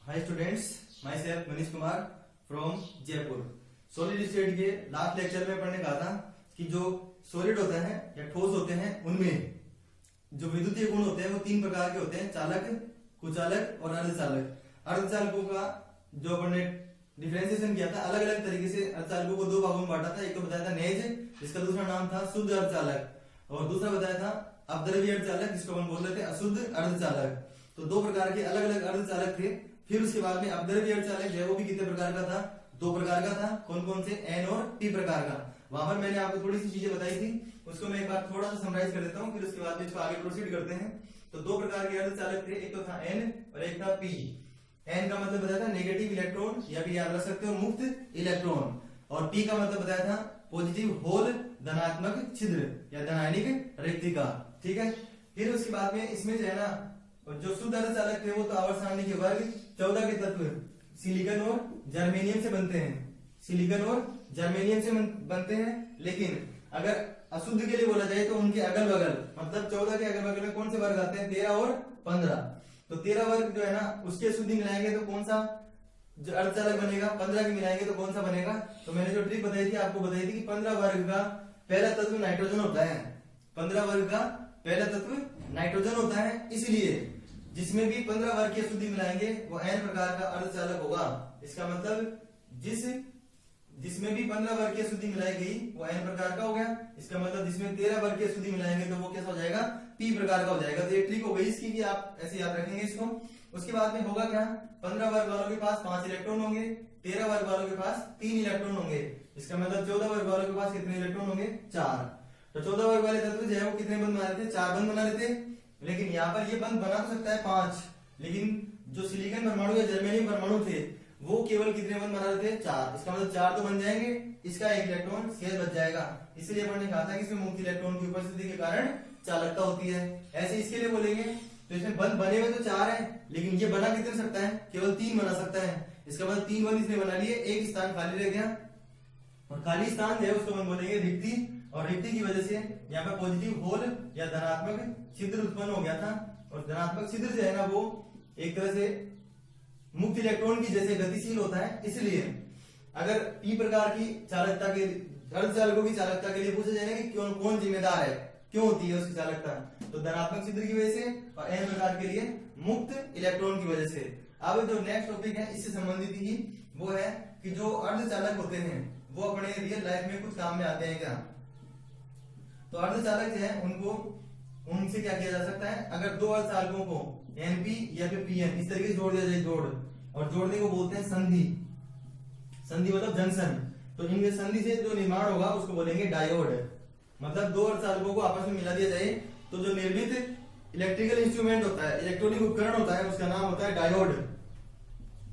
Hi students, my self Manish Kumar from Jaipur. Solid state के last lecture में पढ़ने कहा था कि जो सॉलिड होते हैं या ठोस होते हैं उनमें जो विद्युतीय गुण होते हैं वो तीन प्रकार के होते हैं, चालक, कुचालक और अर्धचालक। अर्धचालकों का जो अपन ने डिफरेंशिएशन किया था अलग अलग तरीके से, अर्धचालकों को दो भागों में बांटा था। एक तो बताया था नेज, जिसका दूसरा नाम था शुद्ध अर्धचालक, और दूसरा बताया था अपद्रव्य अर्धचालक, जिसको अपन बोल रहे थे अशुद्ध अर्धचालक। तो दो प्रकार के अलग अलग अर्धचालक थे। फिर उसके बाद में अपद्रव्य अर्धचालक जो है वो भी कितने प्रकार का था? दो प्रकार का था। कौन कौन से? एन और पी प्रकार का। वहां पर मैंने आपको थोड़ी सी चीजें बताई थी, उसको मैं एक बार थोड़ा सा समराइज कर देता हूँ, फिर उसके बाद में इसको आगे प्रोसीड करते हैं। तो दो प्रकार के अर्धचालक थे, एक तो था एन और एक था पी। एन का मतलब बताया था नेगेटिव इलेक्ट्रॉन, या फिर याद रख सकते हो मुक्त इलेक्ट्रॉन, और पी का मतलब बताया था पॉजिटिव होल, धनात्मक छिद्र या धनायनिक रिक्तिका। ठीक है। फिर उसके बाद में इसमें जो है ना, जो शुद्ध अर्धचालक थे वो तो आवर्त सारणी के वर्ग 14 के तत्व सिलिकॉन और जर्मेनियम से बनते हैं। सिलिकॉन और जर्मेनियम से बनते हैं। लेकिन अगर अशुद्ध के लिए बोला जाए तो उनके अगल बगल, मतलब 14 के अगल बगल में कौन से वर्ग आते हैं? 13 और 15। तो 13 वर्ग जो है ना उसके शुद्धि मिलाएंगे तो कौन सा जो अर्धचालक बनेगा? 15 की मिलाएंगे तो कौन सा बनेगा? तो मैंने जो ट्रिक बताई थी आपको बताई थी कि 15 वर्ग का पहला तत्व नाइट्रोजन होता है। 15 वर्ग का पहला तत्व नाइट्रोजन होता है, इसलिए जिसमें भी 15 वर्ग की शुद्धि मिलाएंगे वो एन प्रकार का अर्धचालक होगा। इसका मतलब जिसमें भी 15 वर्ग की शुद्धि मिलाई गई वो एन प्रकार का हो गया। इसका मतलब जिसमें 13 वर्ग की शुद्धि मिलाएंगे तो वो कैसा हो जाएगा? पी प्रकार का हो जाएगा। तो ये ट्रिक हो गई इसकी, कि आप ऐसे याद रखेंगे इसको। उसके बाद में होगा क्या? 15 वर्ग वालों के पास 5 इलेक्ट्रॉन होंगे, 13 वर्ग वालों के पास 3 इलेक्ट्रॉन होंगे। इसका मतलब 14 वर्ग वालों के पास कितने इलेक्ट्रॉन होंगे? 4। तो 14 वर्ग वाले तत्व जो है वो कितने बंद बना रहे थे? 4 बंद बना रहे थे। लेकिन यहाँ पर ये बंद बना तो सकता है 5, लेकिन जो सिलिकॉन परमाणु या जर्मेनियम परमाणु थे वो केवल कितने बंद बना रहे थे? 4। इसका मतलब 4 तो बन जाएंगे, इसका एक इलेक्ट्रॉन शेष बच जाएगा। इसलिए अपन ने कहा था कि इसमें मुक्त इलेक्ट्रॉन की उपस्थिति के कारण चालकता होती है। ऐसे इसके लिए बोलेंगे तो इसमें बंद बने हुए तो 4 है, लेकिन ये बना कितने सकता है? केवल 3 बना सकता है। इसका मतलब 3 बंद इसने बना लिए, एक स्थान खाली रह गया, और खाली स्थान जो है उसको हम बोलेंगे रिक्ति। और रिक्ति की वजह से यहाँ पर पॉजिटिव होल या धनात्मक छिद्र उत्पन्न हो गया था। और धनात्मक छिद्र जो है ना वो एक तरह से मुक्त इलेक्ट्रॉन की जैसे गतिशील होता है। इसलिए अगर पी प्रकार की चालकता के अर्धचालकों की चालकता के लिए पूछा जाए कि कौन जिम्मेदार है, क्यों होती है उसकी चालकता, तो धनात्मक छिद्र की वजह से, और एन प्रकार के लिए मुक्त इलेक्ट्रॉन की वजह से। अब जो नेक्स्ट टॉपिक है इससे संबंधित ही वो है कि जो अर्धचालक होते हैं वो अपने रियल लाइफ में कुछ काम में आते हैं क्या? तो अर्धचालक जो है उनसे क्या किया जा सकता है? अगर दो अर्धचालकों को एनपी या फिर पीएन इस तरीके से जोड़ दिया जाए, और जोड़ने को बोलते हैं संधि। संधि मतलब जंक्शन। तो इनके संधि से जो निर्माण होगा उसको बोलेंगे डायोड। मतलब दो अर्धचालकों को आपस में मिला दिया जाए तो जो निर्मित इलेक्ट्रिकल इंस्ट्रूमेंट होता है, इलेक्ट्रॉनिक उपकरण होता है, उसका नाम होता है डायोड।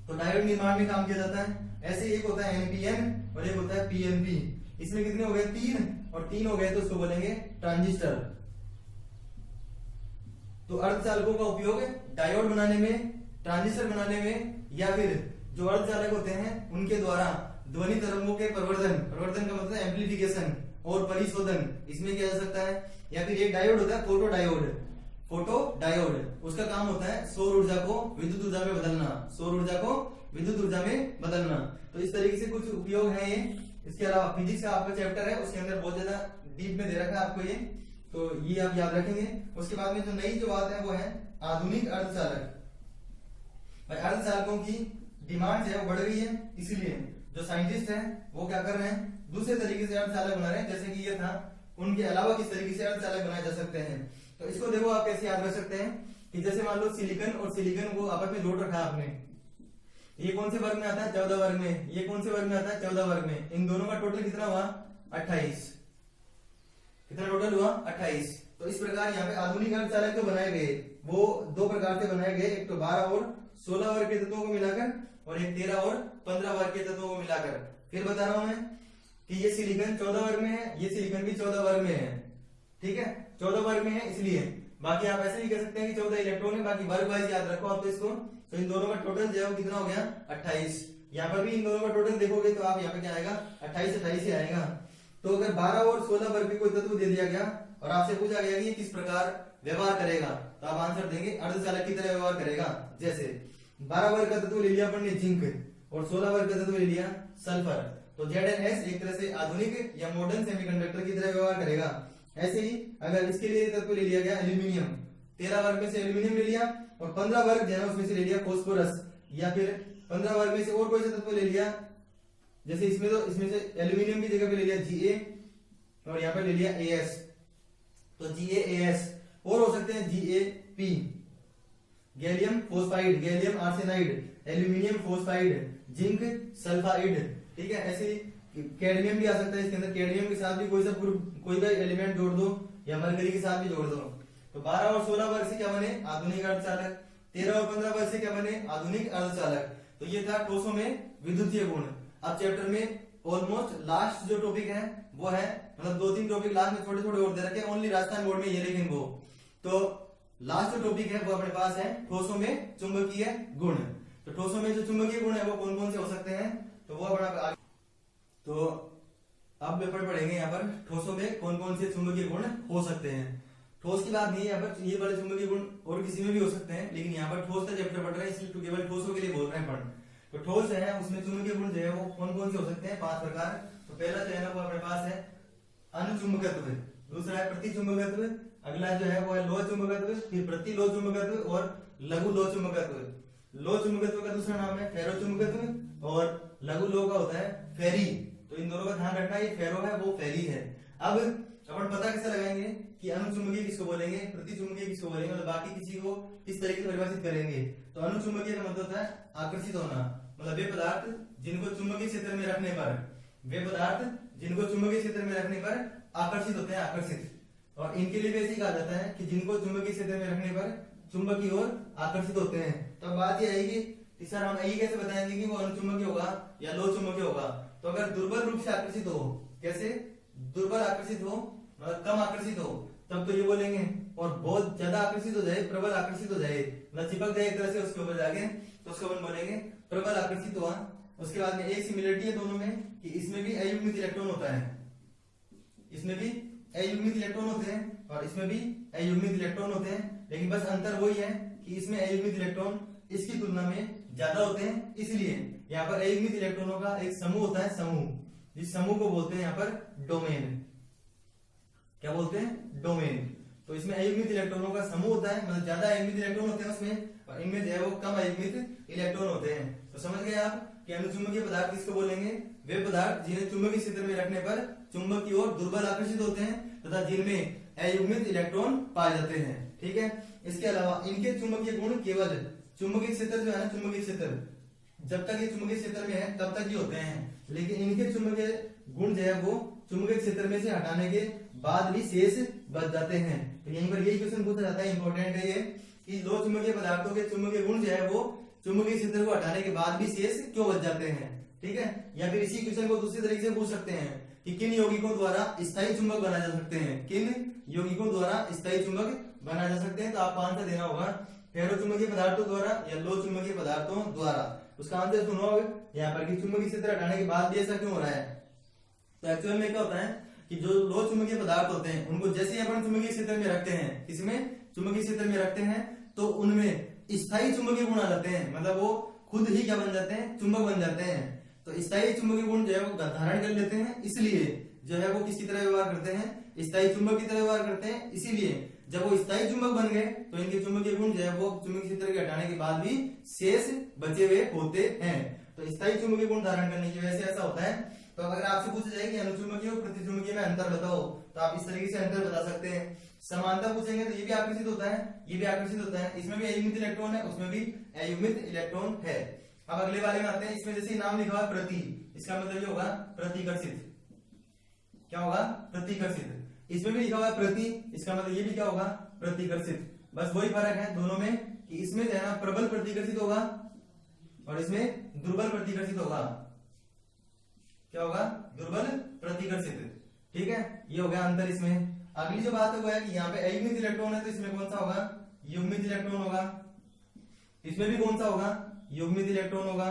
तो डायोड निर्माण में काम किया जाता है। ऐसे एक होता है एनपीएन और एक होता है पीएनपी। इसमें कितने हो गए? 3, और 3 हो गए तो उसको बोलेंगे ट्रांजिस्टर। तो अर्धचालकों का उपयोग डायोड बनाने में, ट्रांजिस्टर बनाने में, या फिर जो अर्धचालक होते हैं उनके द्वारा ध्वनि तरंगों के परिवर्तन का मतलब एम्प्लीफिकेशन और परिशोधन, इसमें किया जा सकता है। या फिर एक डायोड होता है फोटो डायोड, उसका काम होता है सौर ऊर्जा को विद्युत ऊर्जा में बदलना। तो इस तरीके से कुछ उपयोग है ये। इसके अलावा फिजिक्स का आपका चैप्टर है, उसके अंदर बहुत ज्यादा डीप में दे रखा है आपको ये, तो ये आप याद रखेंगे। उसके बाद में जो नई जो बात है वो है आधुनिक अर्धचालक। भाई अर्धचालकों की डिमांड जो है वो बढ़ गई है, इसलिए जो साइंटिस्ट है वो क्या कर रहे हैं? दूसरे तरीके से अर्धचालक बना रहे हैं। जैसे कि ये था, उनके अलावा किस तरीके से अर्धचालक बनाए जा सकते हैं। तो इसको देखो आप कैसे याद रख सकते हैं कि जैसे मान लो सिलिकॉन और सिलिकॉन को आपस में जोड़ रखा है आपने। ये कौन से वर्ग में आता है? 14 वर्ग में। ये कौन से वर्ग में आता है? 14 वर्ग में। इन दोनों का टोटल कितना हुआ? 28। कितना टोटल हुआ? 28। तो इस प्रकार यहाँ पे आधुनिक अर्धचालक जो बनाए गए वो दो प्रकार से बनाए गए, एक तो 12 और 16 वर्ग के तत्वों को मिलाकर, और एक 13 और 15 वर्ग के तत्वों को मिलाकर। फिर बता रहा हूं मैं कि ये सिलिकॉन 14 वर्ग में है, ये सिलिकॉन भी 14 वर्ग में है। ठीक है, 14 वर्ग में है इसलिए। बाकी आप ऐसे भी कह सकते हैं कि 14 इलेक्ट्रॉन है, बाकी वर्ग वाइज याद रखो आप इसको। तो इन दोनों का टोटल जो है कितना हो गया? 28। यहाँ पर भी इन दोनों का टोटल देखोगे तो आप यहाँ पे क्या आएगा? 28 ही आएगा। तो अगर 12 और 16 वर्ग के कोई तत्व दे दिया गया और आपसे पूछा गया कि ये किस प्रकार व्यवहार करेगा, तो आप आंसर देंगे अर्धचालक की तरह व्यवहार करेगा। जैसे 12 वर्ग का तत्व ले लिया अपन ने जिंक, और 16 वर्ग का तत्व ले लिया सल्फर। तो ZnS एक तरह से आधुनिक या मॉडर्न सेमीकंडक्टर की तरह व्यवहार करेगा। ऐसे ही अगर इसके लिए तत्व ले लिया गया एल्यूमिनियम, 13 वर्ग में से एल्यूमिनियम ले लिया, और 15 वर्ग जो है उसमें से ले लिया फॉस्फोरस, या फिर 15 वर्ग में से और कोई सा तत्व ले लिया, जैसे इसमें तो इसमें से एल्यूमिनियम की जगह पे ले लिया Ga, और यहाँ पे ले लिया As, तो GaAs, और हो सकते हैं GaP, gallium phosphide, gallium arsenide, aluminium phosphide, zinc sulphide, ठीक है। ऐसे ही कैडमियम भी आ सकता है इसके अंदर, कैडमियम के साथ भी कोई भी एलिमेंट जोड़ दो, या मरकरी के साथ भी जोड़ दो। तो 12 और 16 वर्ग से क्या बने आधुनिक अर्धचालक, 13 और 15 वर्ग से क्या बने आधुनिक अर्धचालक। तो ये था ठोसों में विद्युतीय गुण। अब चैप्टर में ऑलमोस्ट लास्ट जो टॉपिक है वो है, मतलब 2-3 टॉपिक लास्ट में छोटे छोटे और दे रखे, ओनली राजस्थान बोर्ड में ये लिखेंगे वो। तो लास्ट जो टॉपिक है वो अपने पास है ठोसों में चुंबकीय गुण। तो ठोसों में जो चुंबकीय गुण है वो कौन कौन से हो सकते हैं, तो वो अपना, तो अब पेपर पढ़ेंगे यहाँ पर ठोसों में कौन कौन से चुंबकीय गुण हो सकते हैं। ठोस की बात नहीं है यहाँ पर, ये वाले चुंबकीय गुण और किसी में भी हो सकते हैं, लेकिन यहाँ पर ठोस का चैप्टर पढ़ रहे हैं इसलिए केवल ठोसों के लिए बोल रहे हैं पढ़। तो ठोस है उसमें चुंबकीय गुण जो है वो कौन कौन से हो सकते हैं, 5 प्रकार। तो पहला जो है ना वो अपने पास है अनुचुंबकत्व, दूसरा है प्रतिचुंबकत्व, अगला जो है वो है लोह चुंबकत्व, फिर प्रतिलोह चुंबकत्व और लघु लोह चुंबकत्व। लोह चुंबकत्व का दूसरा नाम है फेरो चुंबकत्व, और लघु लोह का होता है फेरी। तो इन दोनों का ध्यान रखना, ये फेरो है वो फेरी है। अब अपन पता कैसे लगाएंगे कि अनुचुंबकीय किसको बोलेंगे, प्रतिचुंबकीय किसको बोलेंगे, और बाकी किसी को किस तरीके से परिभाषित करेंगे। तो अनुचुंबकीय का मतलब होता है आकर्षित होना, मतलब वे पदार्थ जिनको चुंबकीय क्षेत्र में रखने पर, वे पदार्थ जिनको चुंबकीय क्षेत्र में रखने पर आकर्षित होते हैं, आकर्षित। और इनके लिए भी ऐसे ही कहा जाता है कि जिनको चुंबकीय क्षेत्र में रखने पर चुंबक की ओर आकर्षित होते हैं। तो बात ये आएगी कि सर हम यही कैसे बताएंगे कि वो अनुचुंबकीय होगा या लोह चुंबकीय होगा। तो अगर दुर्बल रूप से आकर्षित हो, कैसे दुर्बल आकर्षित हो, मतलब कम आकर्षित हो, तब तो ये बोलेंगे। और बहुत ज्यादा आकर्षित हो जाए, प्रबल आकर्षित हो जाए, मतलब चिपक जाए एक तरह से उसके ऊपर जाके, तो उसको अपन बोलेंगे प्रबल आकर्षित हुआ। उसके बाद में एक सिमिलरिटी है दोनों में कि इसमें भी अयुग्मित इलेक्ट्रॉन होता है, इसमें भी अयुग्मित इलेक्ट्रॉन होते हैं और इसमें भी अयुग्मित इलेक्ट्रॉन होते हैं, लेकिन बस अंतर वही है कि इसमें अयुग्मित इलेक्ट्रॉन इसकी तुलना में ज्यादा होते हैं। इसलिए यहाँ पर अयुग्मित इलेक्ट्रॉनों का एक समूह होता है, समूह, जिस समूह को बोलते हैं यहाँ पर डोमेन। क्या बोलते हैं, डोमेन। तो इसमें अयुग्मित इलेक्ट्रॉनों का समूह होता है, मतलब ज्यादा अयुग्मित इलेक्ट्रॉन होते हैं उसमें, और इनमें जो है वो कम अयुग्मित इलेक्ट्रॉन होते हैं। तो समझ गए आप कि अनुचुंबकीय पदार्थ किसको बोलेंगे, वे पदार्थ जिन्हें चुंबकीय क्षेत्र में रखने पर चुंबक की ओर दुर्बल आकर्षित होते हैं तथा जिनमें अयुग्मित इलेक्ट्रॉन पाए जाते हैं। ठीक है। इसके अलावा इनके चुंबकीय गुण केवल चुंबकीय क्षेत्र जो है ना, चुंबकीय क्षेत्र जब तक ये चुंबकीय क्षेत्र में है तब तक ही होते हैं, लेकिन इनके चुंबकीय गुण जो है वो चुंबकीय क्षेत्र में से हटाने के बाद भी शेष बच जाते हैं। तो यहीं पर यही क्वेश्चन पूछा जाता है, इंपॉर्टेंट है ये, कि दो चुंबकीय पदार्थों के चुंबकीय गुण जो है वो चुंबकीय क्षेत्र को हटाने के बाद भी शेष क्यों बच जाते हैं। ठीक है। या फिर इसी क्वेश्चन को दूसरी तरीके से पूछ सकते हैं कि किन यौगिकों द्वारा स्थायी चुंबक बनाए जा सकते हैं, किन यौगिकों द्वारा स्थायी चुंबक बनाए जा सकते हैं। तो आपको आंसर देना होगा फेरो चुंबकीय पदार्थों द्वारा या लोह चुंबकीय पदार्थों द्वारा। उसका आंसर सुनो यहाँ पर कि चुंबकीय क्षेत्र हटाने के बाद भी ऐसा क्यों हो रहा है। तो एक्चुअल में क्या होता है कि जो लोह चुंबकीय पदार्थ होते हैं उनको जैसे ही अपन चुंबकीय क्षेत्र में रखते हैं, इसमें चुंबकीय क्षेत्र में रखते हैं, तो उनमें स्थायी चुंबकीय गुण आ जाते हैं, मतलब वो खुद ही क्या बन जाते हैं, चुंबक बन जाते हैं। तो स्थायी चुंबकीय गुण जो है वो धारण कर लेते हैं, इसलिए जो है वो किसकी तरह व्यवहार करते हैं, स्थायी चुंबक की तरह व्यवहार करते हैं। इसीलिए जब वो स्थायी चुंबक बन गए तो इनके चुंबकीय गुण जो है वो चुंबकीय क्षेत्र के हटाने के बाद भी शेष बचे हुए होते हैं। तो स्थायी चुंबकीय गुण धारण करने की वजह से ऐसा होता है। तो अगर आपसे पूछा जाए कि अनुचुंबकीय और प्रतिचुंबकीय में अंतर बताओ, तो आप इस तरीके से अंतर बता सकते हैं। समानता पूछेंगे तो ये भी आकर्षित होता है, ये भी आकर्षित होता है, इसमें भी अयुग्मित इलेक्ट्रॉन है, उसमें भी अयुग्मित इलेक्ट्रॉन है। अब अगले वाले में आते हैं, इसमें जैसे नाम लिखा हुआ प्रति, इसका मतलब ये होगा प्रतिकर्षित। क्या होगा, प्रतिकर्षित। इसमें भी लिखा हुआ प्रति, इसका मतलब ये भी क्या होगा, प्रतिकर्षित। बस वही फर्क है दोनों में कि इसमें जो है ना प्रबल प्रतिकर्षित होगा और इसमें दुर्बल प्रतिकर्षित होगा। क्या होगा, दुर्बल प्रतिकर्षित। ठीक है, ये हो गया अंतर इसमें। अगली जो बात है वो है कि यहाँ पे अयुग्मित इलेक्ट्रॉन है तो इसमें कौन सा होगा, युग्मित इलेक्ट्रॉन होगा। इसमें भी कौन सा होगा, युग्मित इलेक्ट्रॉन होगा।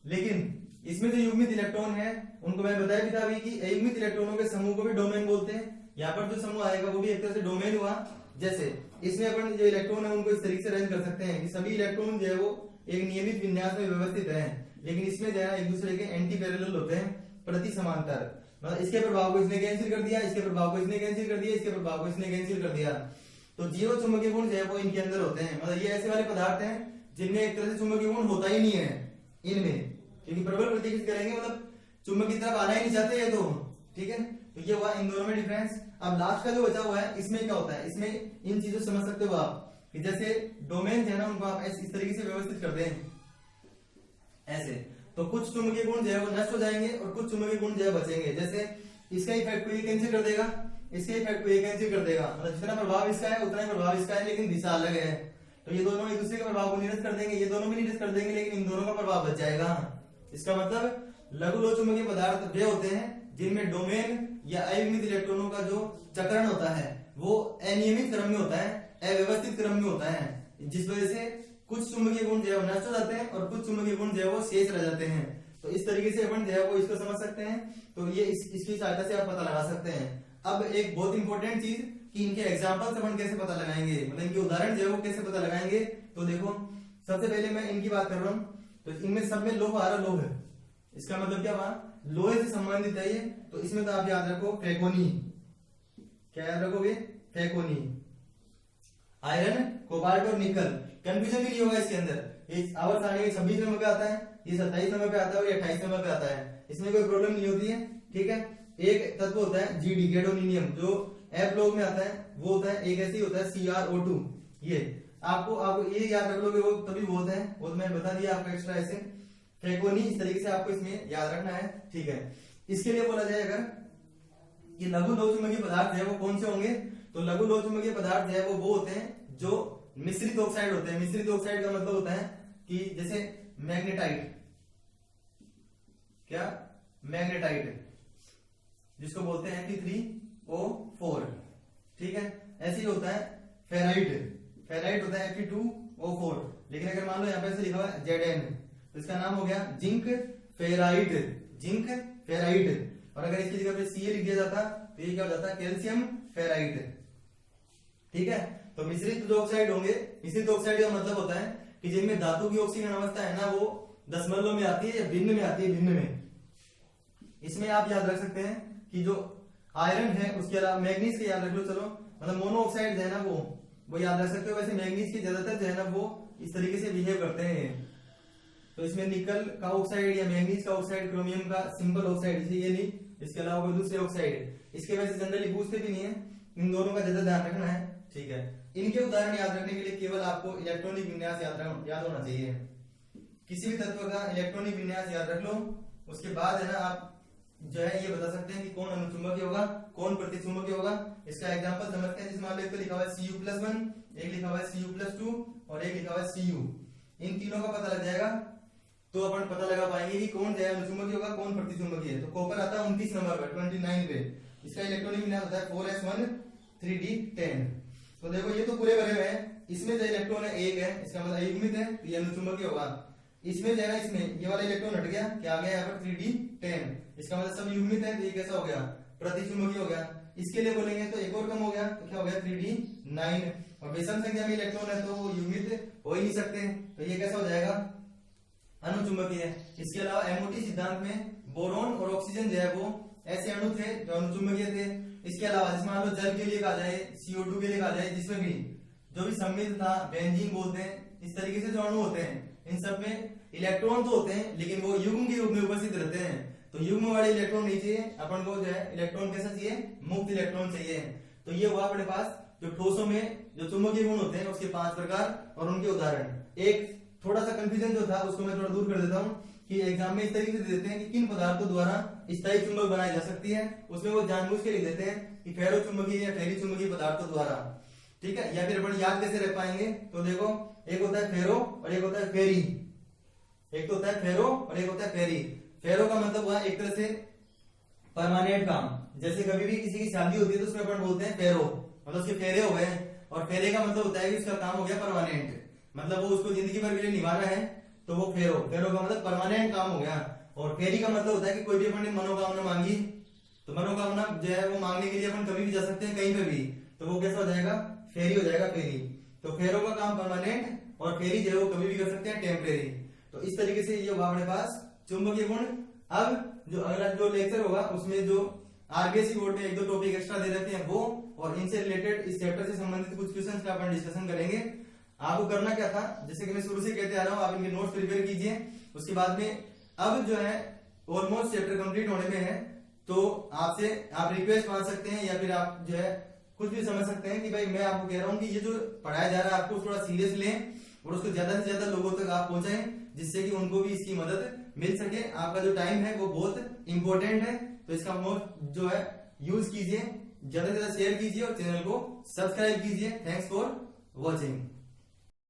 लेकिन इसमें जो युग्मित इलेक्ट्रॉन है उनको मैं बताया भी था अभी कि अयुग्मित इलेक्ट्रॉनों के समूह को भी डोमेन बोलते हैं। यहाँ पर जो समूह आएगा वो भी एक तरह से डोमेन हुआ, जैसे इसमें अपन जो इलेक्ट्रॉन है उनको इस तरीके से अरेंज कर सकते हैं कि सभी इलेक्ट्रॉन जो है वो एक नियमित विन्यास में व्यवस्थित है, लेकिन इसमें जो है एक दूसरे के एंटी पैरेलल होते हैं, प्रति समांतर। मतलब इसके प्रभाव को इसने कैंसिल कर दिया, इसके प्रभाव को इसने कैंसिल कर दिया, इसके प्रभाव को इसने कैंसिल कर दिया। तो जीरो चुंबकीय गुण जो है वो इनके अंदर होते हैं। मतलब ये ऐसे वाले पदार्थ हैं जिनमें एक तरह से चुंबकीय गुण होता ही नहीं है इनमें, क्योंकि प्रबल प्रतिक्रिया करेंगे मतलब चुंबक की तरफ आना ही नहीं चाहते ये तो, ठीक है। तो ये हुआ इन दोनों में डिफरेंस। अब लास्ट का जो बचा हुआ है इसमें क्या होता है, इसमें इन चीजों से समझ सकते हो आप कि जैसे डोमेन है ना उनको आप इस तरीके से व्यवस्थित कर दें ऐसे, तो कुछ चुंबकीय गुण जो है वो नष्ट हो जाएंगे और कुछ चुंबकीय गुण जो है बचेंगे। जैसे इसका इफेक्ट को ये कैंसिल कर देगा, इसके इफेक्ट को ये कैंसिल कर देगा, मतलब जितना प्रभाव इसका है उतना ही प्रभाव इसका है, लेकिन दिशा अलग है। तो ये दोनों एक दूसरे के प्रभाव को निरस्त कर देंगे, ये दोनों भी निरस्त कर देंगे, लेकिन इन दोनों का प्रभाव बच जाएगा। इसका मतलब लघु लोह चुंबकीय पदार्थ वे होते हैं जिनमें डोमेन या अयुग्मित इलेक्ट्रॉनों का जो चक्रण होता है वो अनियमित क्रम में होता है, अव्यवस्थित क्रम में होता है, जिस वजह से कुछ चुंबकीय गुण जो है वो नष्ट हो जाते हैं और कुछ चुंबकीय गुण जो है वो शेष रह जाते हैं। तो इस तरीके से अपन जो है वो इसको समझ सकते हैं। तो ये इसकी सहायता से आप पता लगा सकते हैं। अब एक बहुत इंपॉर्टेंट चीज कि इनके एग्जाम्पल अपन कैसे पता लगाएंगे, मतलब इनके उदाहरण जो है वो कैसे पता लगाएंगे। तो देखो सबसे पहले मैं इनकी बात कर रहा हूँ, तो इनमें सब में लोह आ रहा, लोह है, इसका मतलब क्या हुआ, लोहे से संबंधित है ये। तो इसमें तो आप याद रखो फेकोनी, क्या याद रखोगे, फेकोनी, आयरन, कोबाल्ट और निकल। कंफ्यूजन भी नहीं होगा इसके अंदर। इस आवर्त सारणी में 26 नंबर पे आता है, ये 27 नंबर पे आता है और ये 28 नंबर पे आता है, इसमें कोई प्रॉब्लम नहीं होती है, ठीक है। एक तत्व होता है जीडी गैडोनियम, जो एफ लोग में आता है, वो होता है एक ऐसे ही होता है CrO2। ये आपको ये याद रख लोगे वो तभी वो होता है, वो तो मैंने बता दिया आपको एक्स्ट्रा ऐसे। फेकोनी इस तरीके से आपको इसमें याद रखना है, ठीक है। इसके लिए बोला जाए अगर ये लघु लोह चुंबकीय पदार्थ है वो कौन से होंगे, तो लघु लोह चुंबकीय पदार्थ है वो होते हैं जो मिश्रित ऑक्साइड होते हैं। मिश्रित ऑक्साइड का मतलब होता है कि जैसे मैग्नेटाइट, क्या मैग्नेटाइट जिसको बोलते हैं Fe3O4, ठीक है। ऐसे ही होता है फेराइट, फेराइट होता है Fe2O4, लेकिन अगर मान लो यहाँ पे लिखा हुआ है Zn तो इसका नाम हो गया जिंक फेराइट, जिंक फेराइट। और अगर इसकी जगह पे Ca लिख दिया जाता तो ये क्या हो जाता है, कैल्शियम फेराइट, ठीक है। तो मिश्रित जो ऑक्साइड होंगे, मिश्रित ऑक्साइड का मतलब होता है कि जिनमें धातु की ऑक्सीजन अवस्था है ना वो दशमलव में आती है या भिन्न में आती है, भिन्न में। इसमें आप याद रख सकते हैं कि जो आयरन है उसके अलावा मैग्नीज के याद रख लो, चलो मतलब मोनो ऑक्साइड है ना वो याद रख सकते हो। वैसे मैग्नीज के ज्यादातर जो है ना वो इस तरीके से बिहेव करते हैं। तो इसमें निकल का ऑक्साइड या मैग्नीज का ऑक्साइड, क्रोमियम का सिंपल ऑक्साइड, इसे ये नहीं, इसके अलावा कोई दूसरे ऑक्साइड, इसके वैसे जनरली पूछते भी नहीं है। इन दोनों का ज्यादा ध्यान रखना है, ठीक है। इनके उदाहरण याद रखने के लिए केवल आपको इलेक्ट्रॉनिक विन्यास याद होना चाहिए। किसी भी तत्व का इलेक्ट्रॉनिक विन्यास याद रख लो, उसके बाद है ना आप जो है ये बता सकते हैं कि कौन अनुचुंबकीय होगा, कौन प्रतिचुंबकीय होगा। इसका एग्जांपल समझते हैं। जिसमें एक लिखा हुआ है Cu+1, एक लिखा हुआ है Cu+2 और एक लिखा हुआ है Cu। इन तीनों का पता लग जाएगा तो अपन पता लगा पाएंगे कि कौन जो है अनुचुंबकीय होगा, कौन प्रतिचुंबकीय है। तो कॉपर आता है 29 नंबर पर, 29 पे। इसका इलेक्ट्रॉनिक विन्यास होता है 4s1 3d10। तो देखो ये तो पूरे भरे हुए हैं, इसमें जो इलेक्ट्रॉन है एक है, इसका मतलब अयुग्मित है, तो ये अनुचुंबकीय होगा। इसमें जो है ना इसमें ये वाला इलेक्ट्रॉन हट गया, क्या आ गया यहाँ पर 3d10, इसका मतलब सब युग्मित है, तो ये कैसा हो गया, प्रतिचुंबकीय हो गया। इसके लिए बोलेंगे तो एक और कम हो गया, तो क्या हो गया 3d9। और विषम संख्या में इलेक्ट्रॉन है तो वो युग्मित हो ही नहीं सकते, तो ये कैसा हो जाएगा, अनुचुंबकीय है। इसके अलावा एमओटी सिद्धांत में बोरॉन और ऑक्सीजन जो है वो ऐसे अणु थे जो अनुचुंबकीय थे। इसके अलावा जिसमें मान लो जल के लिए कहा जाए, CO2 के लिए कहा जाए, जिसमें भी जो भी सम्मिलित था, बेंजीन बोलते हैं, इस तरीके से जो अणु होते हैं इन सब में इलेक्ट्रॉन तो होते हैं लेकिन वो युग्म के रूप में उपस्थित रहते हैं। तो युग्म वाले इलेक्ट्रॉन नहीं चाहिए अपन को, जो है इलेक्ट्रॉन कैसा चाहिए, मुक्त इलेक्ट्रॉन चाहिए। तो ये हुआ अपने पास जो ठोसों में जो चुंबकीय गुण होते हैं उसके 5 प्रकार और उनके उदाहरण। एक थोड़ा सा कंफ्यूजन जो था उसको मैं थोड़ा दूर कर देता हूँ कि एग्जाम में इस तरीके से देते हैं कि किन पदार्थों द्वारा स्थायी चुंबक बनाई जा सकती है, उसमें वो जानबूझ के लिख देते हैं कि फेरो चुंबकीय या फेरी चुंबकीय पदार्थों द्वारा, ठीक है। या फिर अपन याद कैसे रख पाएंगे, तो देखो एक होता है फेरो और एक होता है फेरी, एक तो होता है फेरो और एक होता है फेरी। फेरो का मतलब हुआ एक तरह से परमानेंट काम, जैसे कभी भी किसी की शादी होती है तो उसमें अपन बोलते हैं फेरो, मतलब उसके फेरे हो गए। और फेरे का मतलब होता है कि उसका काम हो गया परमानेंट, मतलब वो उसको जिंदगी भर के लिए निभाना है, तो वो फेरो, फेरो का मतलब परमानेंट काम हो गया। और फेरी का मतलब होता है कि कोई भी अपन ने मनोकामना मांगी तो मनोकामना जो है वो मांगने के लिए अपन कभी भी जा सकते हैं, कहीं पे भी, तो वो कैसा हो जाएगा, फेरी हो जाएगा फेरी। तो फेरो का काम परमानेंट और फेरी जो है वो कभी भी कर सकते हैं टेम्परेरी। तो इस तरीके से ये होगा अपने पास चुंबकीय गुण। अब जो अगला जो लेक्चर होगा उसमें जो आरबीएससी बोर्ड में एक दो टॉपिक एक्स्ट्रा दे देते हैं वो, और इनसे रिलेटेड इस चैप्टर से संबंधित कुछ क्वेश्चंस का अपन डिस्कशन करेंगे। आपको करना क्या था, जैसे कि मैं शुरू से कहते आ रहा हूँ, आप इनके नोट्स प्रिपेयर कीजिए। उसके बाद में अब जो है ऑलमोस्ट चैप्टर कंप्लीट होने में है, तो आपसे आप रिक्वेस्ट मान सकते हैं या फिर आप जो है कुछ भी समझ सकते हैं कि भाई मैं आपको कह रहा हूँ कि ये जो पढ़ाया जा रहा है आपको थोड़ा सीरियस लें और उसको ज्यादा से ज्यादा लोगों तक आप पहुंचाएं, जिससे कि उनको भी इसकी मदद मिल सके। आपका जो टाइम है वो बहुत इंपॉर्टेंट है, तो इसका जो है यूज कीजिए, ज्यादा से ज्यादा शेयर कीजिए और चैनल को सब्सक्राइब कीजिए। Thanks for watching.